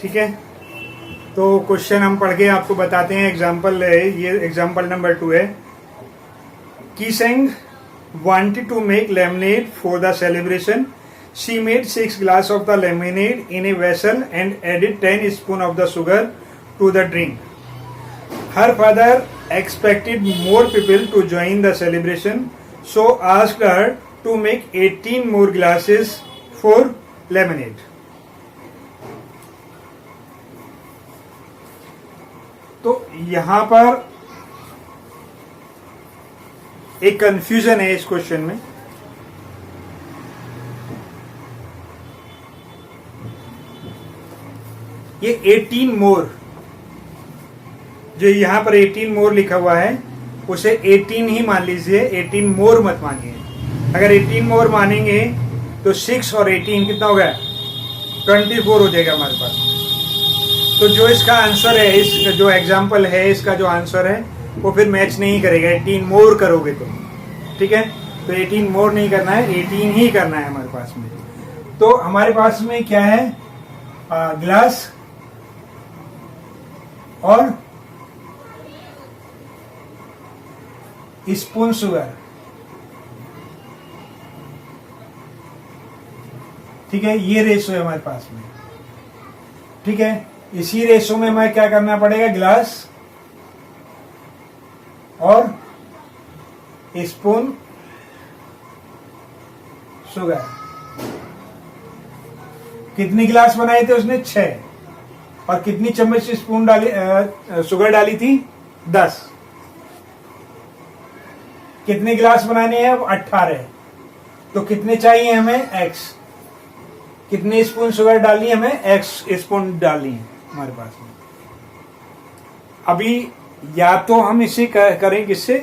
ठीक है, तो क्वेश्चन हम पढ़ के आपको बताते हैं। एग्जाम्पल है, ये एग्जाम्पल नंबर 2 है। Kiseng wanted to make lemonade for the celebration. She made 6 glasses of the lemonade in a vessel and added 10 spoons of the sugar to the drink. Her father expected more people to join the celebration, so asked her to make 18 more glasses for lemonade. तो यहाँ पर एक confusion है इस question में। ये 18 मोर, जो यहाँ पर 18 मोर लिखा हुआ है उसे 18 ही मान लीजिए, 18 मोर मत मानिए। अगर 18 मोर मानेंगे तो 6 और 18 कितना हो गया, 24 हो जाएगा हमारे पास। तो जो इसका आंसर है, इस जो एग्जाम्पल है इसका जो आंसर है वो फिर मैच नहीं करेगा। 18 मोर करोगे तो ठीक है, तो 18 मोर नहीं करना है, 18 ही करना है हमारे पास में। तो हमारे पास में क्या है, ग्लास और स्पून शुगर, ठीक है, ये रेशो है हमारे पास में। ठीक है, इसी रेशो में हमें क्या करना पड़ेगा, ग्लास और स्पून शुगर। कितनी गिलास बनाए थे उसने, 6, और कितनी चम्मच स्पून डाली, शुगर डाली थी, 10। कितने गिलास बनाने हैं, 18। तो कितने चाहिए हमें, x। कितने स्पून शुगर डालनी है हमें, x स्पून डालनी है हमारे पास में। अभी या तो हम इसे करें किससे,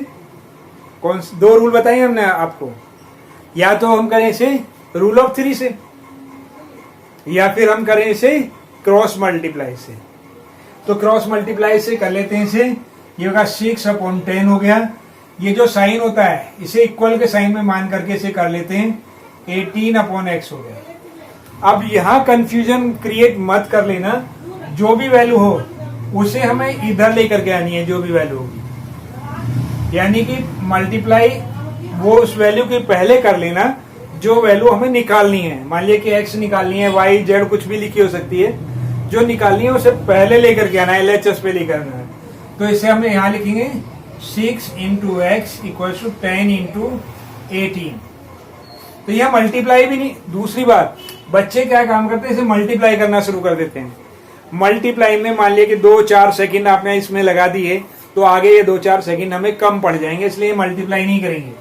कौन से 2 रूल बताए हमने आपको, या तो हम करें इसे रूल ऑफ 3 से, या फिर हम करें इसे क्रॉस मल्टीप्लाई से। तो क्रॉस मल्टीप्लाई से कर लेते हैं इसे। ये होगा 6/10 हो गया। ये जो साइन होता है इसे इक्वल के साइन में मान करके इसे कर लेते हैं, 18/x हो गया। अब यहाँ कंफ्यूजन क्रिएट मत कर लेना, जो भी वैल्यू हो उसे हमें इधर लेकर के आनी है, जो भी वैल्यू होगी, यानी कि मल्टीप्लाई वो उस वैल्यू के पहले कर लेना जो वैल्यू हमें निकालनी है। मान लिया कि x निकालनी है, y z कुछ भी लिखी हो सकती है, जो निकालनी है उसे पहले लेकर के आना है, LHS पे लेकर आना है। तो इसे हम यहाँ लिखेंगे 6 × x = 10 × 18। तो यह मल्टीप्लाई भी नहीं। दूसरी बात, बच्चे क्या काम करते हैं, इसे मल्टीप्लाई करना शुरू कर देते हैं। मल्टीप्लाई में मान लिया कि 2-4 सेकंड आपने इसमें लगा दिए, तो आगे ये 2-4 सेकंड हमें कम पड़ जाएंगे, इसलिए मल्टीप्लाई नहीं करेंगे।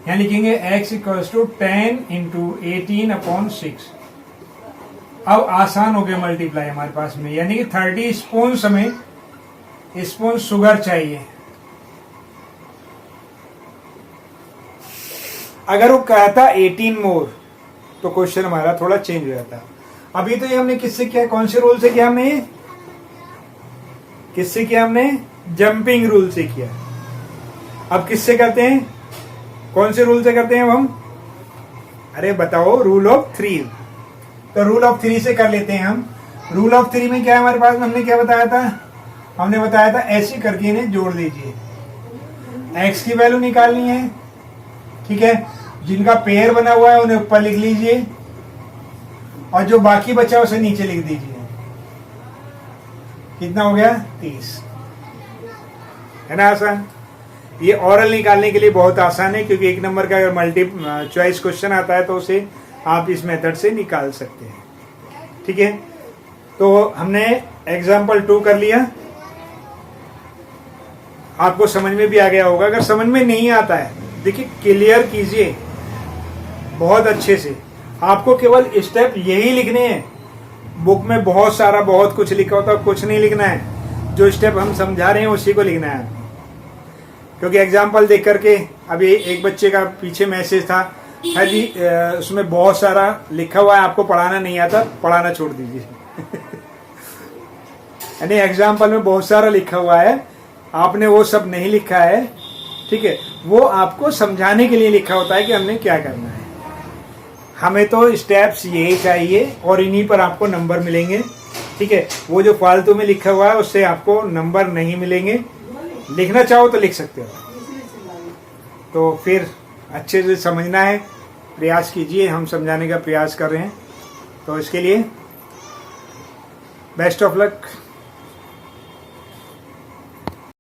यहाँ लिखेंगे x = 10 × 18/6। अब आसान हो गया मल्टीप्लाई हमारे पास में, यानी कि 30 स्पून हमें स्पून शुगर चाहिए। अगर वो कहता 18 मोर तो क्वेश्चन हमारा थोड़ा चेंज हो जाता। अभी तो ये हमने किससे किया, कौन से रूल से किया, हमने किससे किया, हमने जंपिंग रूल से किया। अब किससे करते हैं, कौन से रूल से करते हैं हम, अरे बताओ, रूल ऑफ 3। तो रूल ऑफ 3 से कर लेते हैं हम। रूल ऑफ 3 में क्या है हमारे पास, हमने क्या बताया था, हमने बताया था ऐसे करके इन्हें जोड़ दीजिए। x की वैल्यू निकालनी है, ठीक है, जिनका पेयर बना हुआ है उन्हें ऊपर लिख लीजिए, और जो बाकी बचा उसे नीचे लिख दीजिए। कितना हो गया, 30, है ना आसान। ये ऑरल निकालने के लिए बहुत आसान है, क्योंकि 1 नंबर का अगर मल्टी चॉइस क्वेश्चन आता है तो उसे आप इस मेथड से निकाल सकते हैं। ठीक है, तो हमने एग्जाम्पल 2 कर लिया, आपको समझ में भी आ गया होगा। अगर समझ में नहीं आता है, देखिए क्लियर कीजिए बहुत अच्छे से। आपको केवल स्टेप यही लिखने हैं, बुक में बहुत सारा बहुत कुछ लिखा होता है, कुछ नहीं लिखना है। जो स्टेप हम समझा रहे हैं उसी को लिखना है, क्योंकि एग्जाम्पल देख करके अभी एक बच्चे का पीछे मैसेज था, है जी उसमें बहुत सारा लिखा हुआ है, आपको पढ़ाना नहीं आता, पढ़ाना छोड़ दीजिए। यानी एग्जाम्पल में बहुत सारा लिखा हुआ है, आपने वो सब नहीं लिखा है, ठीक है, वो आपको समझाने के लिए लिखा होता है कि हमने क्या करना है। हमें तो स्टेप्स यही चाहिए और इन्हीं पर आपको नंबर मिलेंगे। ठीक ठीक है। वो जो फालतू में लिखा हुआ है उससे आपको नंबर नहीं मिलेंगे। लिखना चाहो तो लिख सकते हो, तो फिर अच्छे से समझना है, प्रयास कीजिए। हम समझाने का प्रयास कर रहे हैं, तो इसके लिए बेस्ट ऑफ लक।